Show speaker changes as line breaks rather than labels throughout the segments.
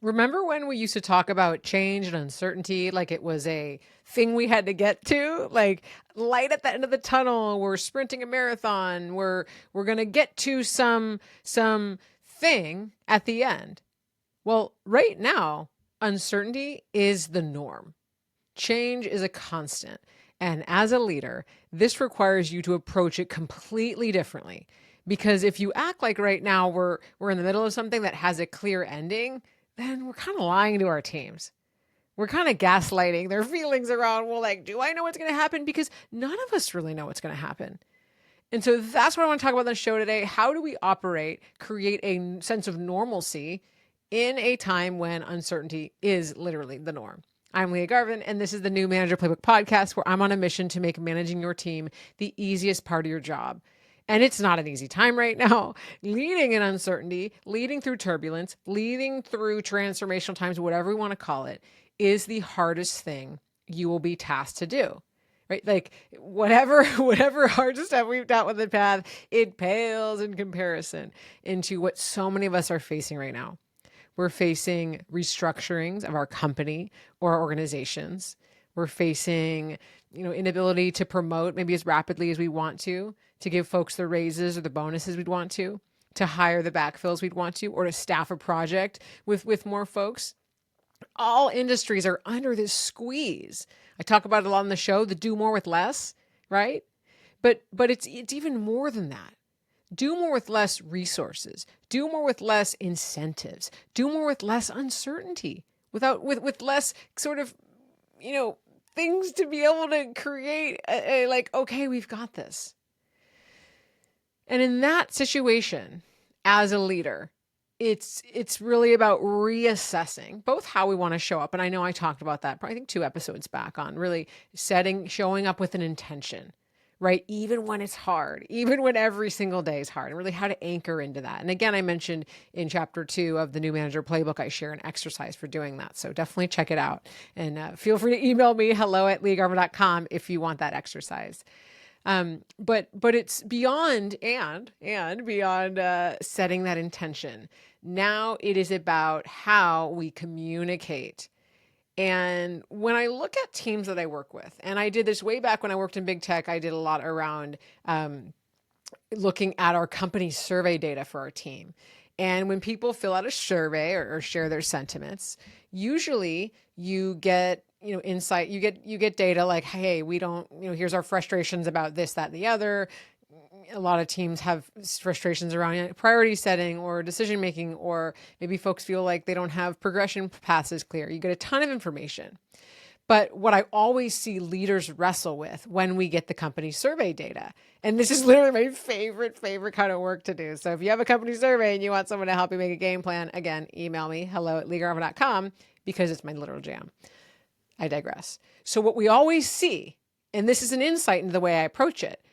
Remember when we used to talk about change and uncertainty like it was a thing we had to get to? Like light at the end of the tunnel, we're sprinting a marathon, we're going to get to some thing at the end. Well, right now, uncertainty is the norm. Change is a constant. And as a leader, this requires you to approach it completely differently. Because if you act like right now we're in the middle of something that has a clear ending, then we're kind of lying to our teams. We're kind of gaslighting their feelings around, well, like, do I know what's going to happen? Because none of us really know what's going to happen. And so that's what I want to talk about on the show today. How do we operate, create a sense of normalcy in a time when uncertainty is literally the norm? I'm Leah Garvin, and this is the new Manager Playbook Podcast, where I'm on a mission to make managing your team the easiest part of your job. And it's not an easy time right now. Leading in uncertainty, leading through turbulence, leading through transformational times, whatever we want to call it, is the hardest thing you will be tasked to do. Right? Like whatever hard stuff we've dealt with in the past, it pales in comparison into what so many of us are facing right now. We're facing restructurings of our company or our organizations. We're facing, inability to promote maybe as rapidly as we want to give folks the raises or the bonuses we'd want to hire the backfills we'd want to, or to staff a project with more folks. All industries are under this squeeze. I talk about it a lot on the show, the do more with less, right? But it's even more than that. Do more with less resources. Do more with less incentives. Do more with less uncertainty. With less sort of, things to be able to create a like, okay, we've got this. And in that situation, as a leader, it's really about reassessing both how we want to show up. And I know I talked about that, I think 2 episodes back, on really showing up with an intention, right? Even when it's hard, even when every single day is hard, and really how to anchor into that. And again, I mentioned in chapter 2 of the new Manager Playbook, I share an exercise for doing that. So definitely check it out. And feel free to email me, hello@leahgarvin.com, if you want that exercise. But it's beyond and beyond setting that intention. Now it is about how we communicate. And when I look at teams that I work with, and I did this way back when I worked in big tech, I did a lot around looking at our company survey data for our team. And when people fill out a survey or share their sentiments, usually you get insight, you get data like, hey, we don't, here's our frustrations about this, that, and the other. A lot of teams have frustrations around priority setting or decision making, or maybe folks feel like they don't have progression paths as clear. You get a ton of information. But what I always see leaders wrestle with when we get the company survey data, and this is literally my favorite kind of work to do. So if you have a company survey and you want someone to help you make a game plan, again, email me, hello@leahgarvin.com, because it's my literal jam. I digress. So what we always see, and this is an insight into the way I approach it,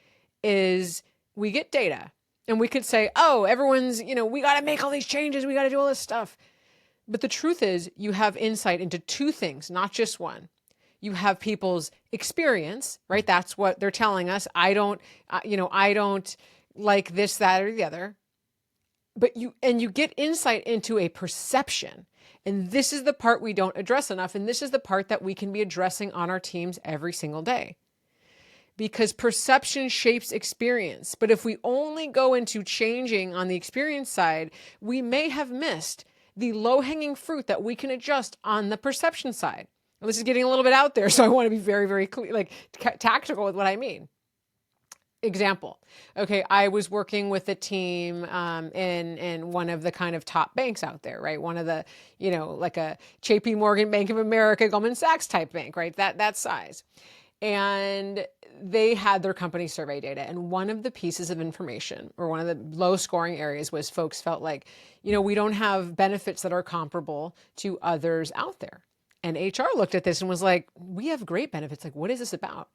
is we get data and we could say, oh, everyone's, we got to make all these changes. We got to do all this stuff. But the truth is you have insight into 2 things, not just one. You have people's experience, right? That's what they're telling us. I don't like this, that, or the other. But you get insight into a perception. And this is the part we don't address enough. And this is the part that we can be addressing on our teams every single day. Because perception shapes experience. But if we only go into changing on the experience side, we may have missed the low-hanging fruit that we can adjust on the perception side. And this is getting a little bit out there, so I want to be very, very clear, tactical with what I mean. Example. Okay, I was working with a team in one of the kind of top banks out there, right? One of the, like a JP Morgan, Bank of America, Goldman Sachs type bank, right? That size. And they had their company survey data. And one of the pieces of information, or one of the low scoring areas, was folks felt like, we don't have benefits that are comparable to others out there. And HR looked at this and was like, we have great benefits. Like, what is this about?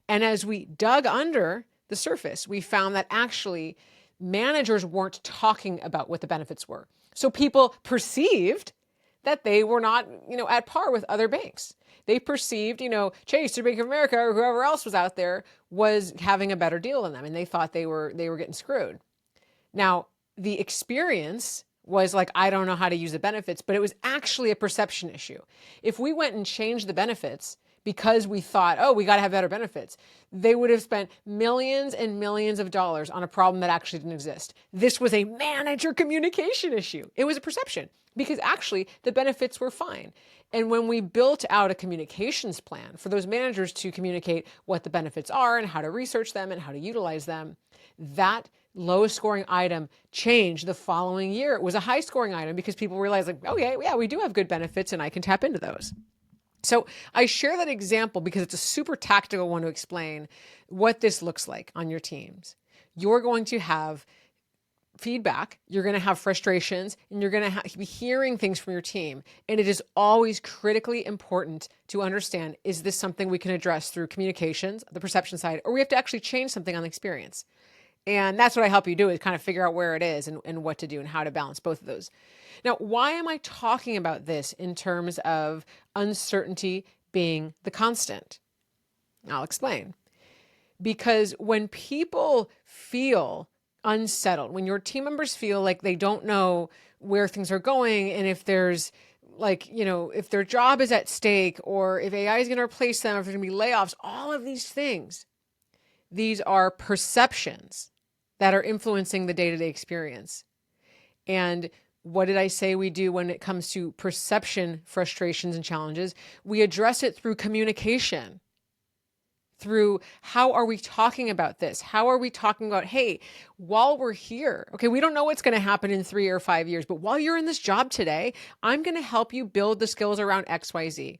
And as we dug under the surface, we found that actually managers weren't talking about what the benefits were. So people perceived that they were not, at par with other banks. They perceived, Chase or Bank of America or whoever else was out there was having a better deal than them. And they thought they were getting screwed. Now, the experience was like, I don't know how to use the benefits, but it was actually a perception issue. If we went and changed the benefits because we thought, oh, we got to have better benefits, they would have spent millions and millions of dollars on a problem that actually didn't exist. This was a manager communication issue. It was a perception because actually the benefits were fine. And when we built out a communications plan for those managers to communicate what the benefits are and how to research them and how to utilize them, that lowest scoring item changed the following year. It was a high scoring item because people realized like, oh yeah, we do have good benefits and I can tap into those. So I share that example because it's a super tactical one to explain what this looks like on your teams. You're going to have feedback, you're going to have frustrations, and you're going to be hearing things from your team. And it is always critically important to understand, is this something we can address through communications, the perception side, or we have to actually change something on the experience? And that's what I help you do, is kind of figure out where it is and what to do and how to balance both of those. Now, why am I talking about this in terms of uncertainty being the constant? I'll explain. Because when people feel unsettled, when your team members feel like they don't know where things are going, and if there's like, if their job is at stake, or if AI is going to replace them, or if there's going to be layoffs, all of these things, these are perceptions that are influencing the day-to-day experience. And what did I say we do when it comes to perception, frustrations, and challenges? We address it through communication, through how are we talking about this? How are we talking about, hey, while we're here, okay, we don't know what's going to happen in 3 or 5 years, but while you're in this job today, I'm going to help you build the skills around XYZ.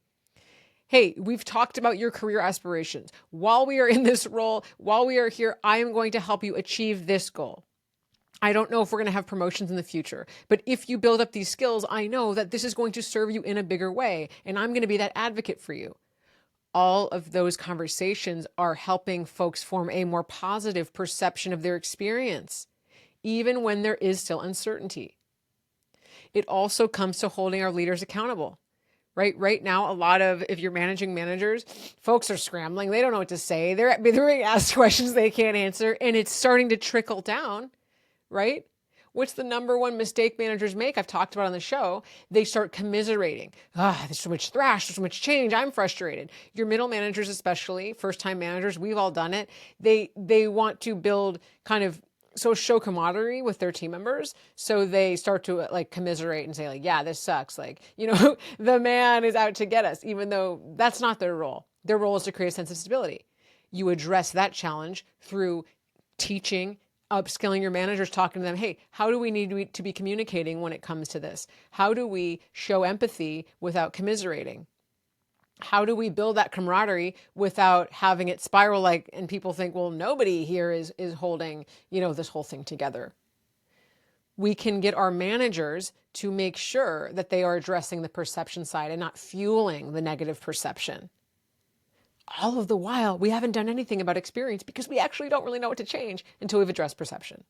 Hey, we've talked about your career aspirations. While we are in this role, while we are here, I am going to help you achieve this goal. I don't know if we're going to have promotions in the future, but if you build up these skills, I know that this is going to serve you in a bigger way, and I'm going to be that advocate for you. All of those conversations are helping folks form a more positive perception of their experience, even when there is still uncertainty. It also comes to holding our leaders accountable. Right now, a lot of, if you're managing managers, folks are scrambling. They don't know what to say. They're being asked questions they can't answer, and it's starting to trickle down, right? What's the number one mistake managers make? I've talked about on the show. They start commiserating. There's so much thrash, there's so much change. I'm frustrated. Your middle managers, especially first-time managers, we've all done it. They want to build kind of show camaraderie with their team members. So they start to like commiserate and say like, yeah, this sucks. Like, the man is out to get us, even though that's not their role. Their role is to create a sense of stability. You address that challenge through teaching, upskilling your managers, talking to them. Hey, how do we need to be communicating when it comes to this? How do we show empathy without commiserating? How do we build that camaraderie without having it spiral and people think, well, nobody here is holding, this whole thing together. We can get our managers to make sure that they are addressing the perception side and not fueling the negative perception. All of the while, we haven't done anything about experience because we actually don't really know what to change until we've addressed perception.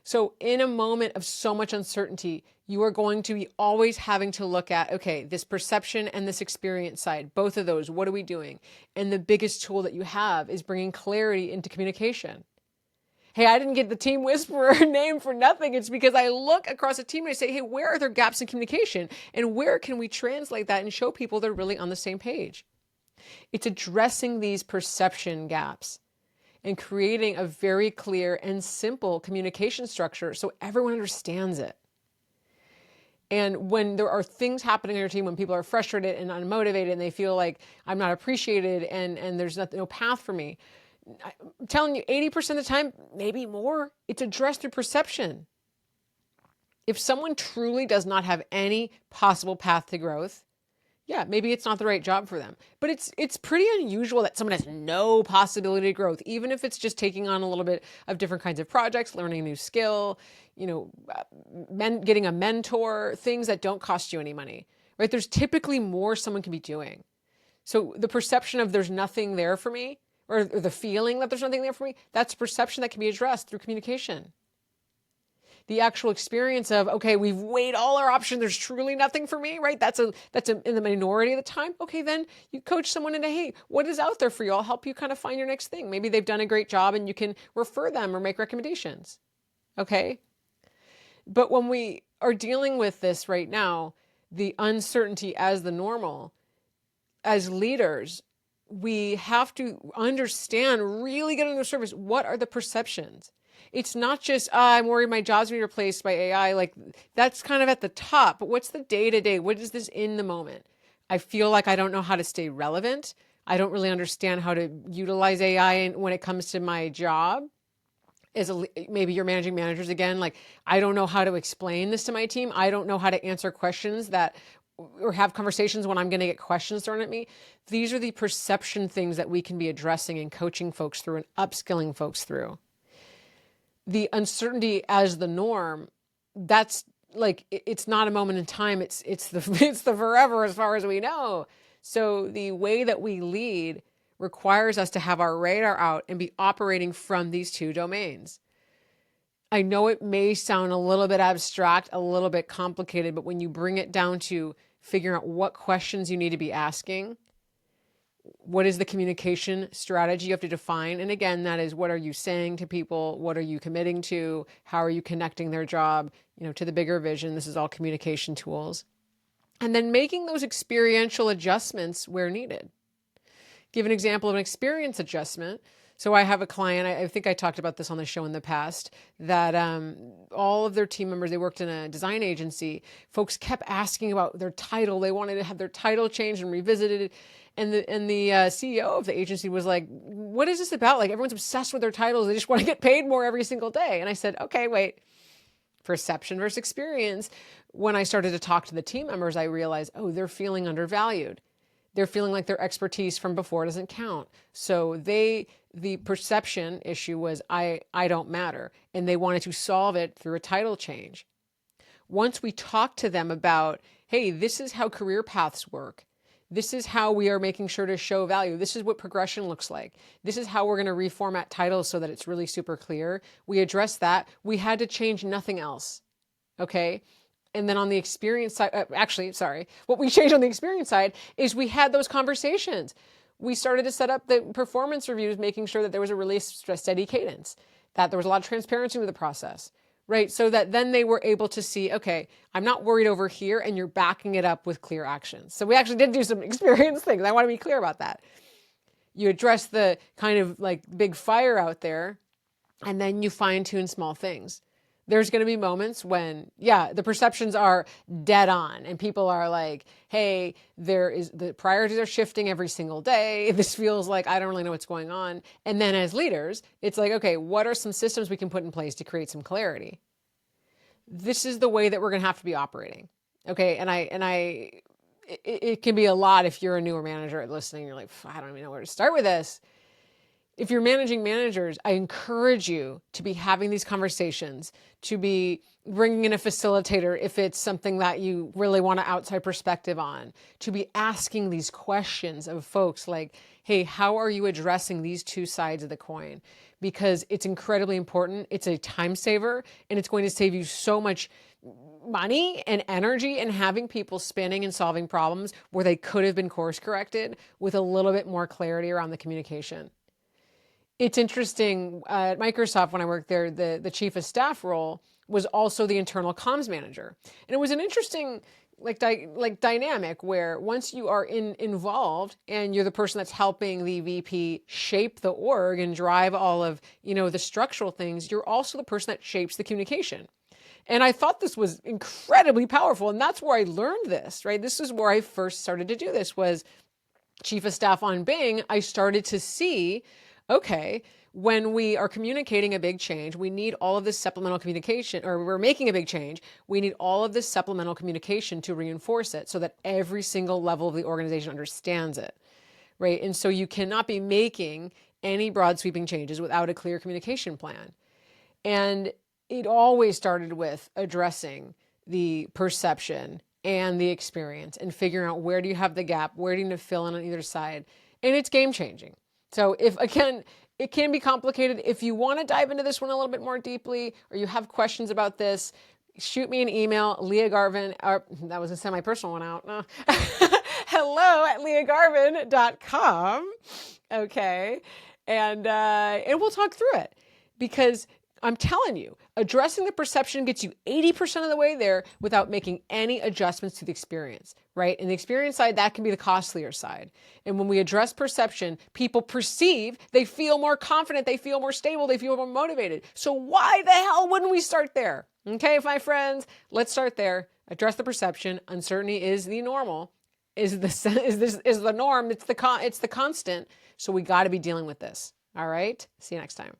So in a moment of so much uncertainty, you are going to be always having to look at, okay, this perception and this experience side, both of those, what are we doing? And the biggest tool that you have is bringing clarity into communication. Hey, I didn't get the team whisperer name for nothing. It's because I look across a team and I say, hey, where are there gaps in communication? And where can we translate that and show people they're really on the same page? It's addressing these perception gaps and creating a very clear and simple communication structure so everyone understands it. And when there are things happening on your team, when people are frustrated and unmotivated and they feel like I'm not appreciated and there's no path for me, I'm telling you, 80% of the time, maybe more, it's addressed through perception. If someone truly does not have any possible path to growth, yeah, maybe it's not the right job for them. But it's pretty unusual that someone has no possibility of growth, even if it's just taking on a little bit of different kinds of projects, learning a new skill, getting a mentor, things that don't cost you any money, right? There's typically more someone can be doing. So the perception of there's nothing there for me, or the feeling that there's nothing there for me, that's a perception that can be addressed through communication. The actual experience of, okay, we've weighed all our options, there's truly nothing for me, right? That's in the minority of the time. Okay, then you coach someone into, hey, what is out there for you? I'll help you kind of find your next thing. Maybe they've done a great job and you can refer them or make recommendations. Okay? But when we are dealing with this right now, the uncertainty as the normal, as leaders, we have to understand, really get under the surface, what are the perceptions? It's not just, I'm worried my job's being replaced by AI. Like, that's kind of at the top, but what's the day-to-day? What is this in the moment? I feel like I don't know how to stay relevant. I don't really understand how to utilize AI when it comes to my job. Maybe you're managing managers again. Like, I don't know how to explain this to my team. I don't know how to answer questions or have conversations when I'm going to get questions thrown at me. These are the perception things that we can be addressing and coaching folks through and upskilling folks through. The uncertainty as the norm, that's like, it's not a moment in time. It's the forever as far as we know. So the way that we lead requires us to have our radar out and be operating from these two domains. I know it may sound a little bit abstract, a little bit complicated, but when you bring it down to figuring out what questions you need to be asking, what is the communication strategy you have to define? And again, that is, what are you saying to people? What are you committing to? How are you connecting their job, to the bigger vision? This is all communication tools. And then making those experiential adjustments where needed. Give an example of an experience adjustment. So I have a client, I think I talked about this on the show in the past, that all of their team members, they worked in a design agency. Folks kept asking about their title. They wanted to have their title changed and revisited. And the CEO of the agency was like, what is this about? Like, everyone's obsessed with their titles. They just want to get paid more every single day. And I said, okay, wait, perception versus experience. When I started to talk to the team members, I realized, they're feeling undervalued. They're feeling like their expertise from before doesn't count. So the perception issue was, I don't matter. And they wanted to solve it through a title change. Once we talked to them about, hey, this is how career paths work. This is how we are making sure to show value. This is what progression looks like. This is how we're going to reformat titles so that it's really super clear. We addressed that. We had to change nothing else. Okay. And then on the experience side, what we changed on the experience side is we had those conversations. We started to set up the performance reviews, making sure that there was a really steady cadence, that there was a lot of transparency with the process, right? So that then they were able to see, okay, I'm not worried over here, and you're backing it up with clear actions. So we actually did do some experience things. I want to be clear about that. You address the kind of like big fire out there, and then you fine tune small things. There's going to be moments when, the perceptions are dead on and people are like, hey, the priorities are shifting every single day. This feels like I don't really know what's going on. And then as leaders, it's like, okay, what are some systems we can put in place to create some clarity? This is the way that we're going to have to be operating. Okay. It can be a lot if you're a newer manager listening. You're like, I don't even know where to start with this. If you're managing managers, I encourage you to be having these conversations, to be bringing in a facilitator if it's something that you really want an outside perspective on, to be asking these questions of folks like, hey, how are you addressing these two sides of the coin? Because it's incredibly important. It's a time saver, and it's going to save you so much money and energy in having people spinning and solving problems where they could have been course corrected with a little bit more clarity around the communication. It's interesting, at Microsoft, when I worked there, the chief of staff role was also the internal comms manager. And it was an interesting dynamic where once you are involved and you're the person that's helping the VP shape the org and drive all of, the structural things, you're also the person that shapes the communication. And I thought this was incredibly powerful. And that's where I learned this, right? This is where I first started to do this, was chief of staff on Bing. I started to see, okay, when we are communicating a big change, we need all of this supplemental communication, or we're making a big change, we need all of this supplemental communication to reinforce it so that every single level of the organization understands it, right? And so you cannot be making any broad sweeping changes without a clear communication plan. And it always started with addressing the perception and the experience and figuring out, where do you have the gap? Where do you need to fill in on either side? And it's game changing. So it can be complicated. If you want to dive into this one a little bit more deeply, or you have questions about this, shoot me an email, Leah Garvin, that was a semi-personal one out. hello@leahgarvin.com. Okay. And we'll talk through it, because I'm telling you, Addressing the perception gets you 80% of the way there without making any adjustments to the experience, right? And the experience side, that can be the costlier side. And when we address perception, people perceive, they feel more confident, they feel more stable, they feel more motivated. So why the hell wouldn't we start there? Okay, my friends, let's start there. Address the perception. Uncertainty is the normal, is the norm. It's the constant. So we got to be dealing with this. All right. See you next time.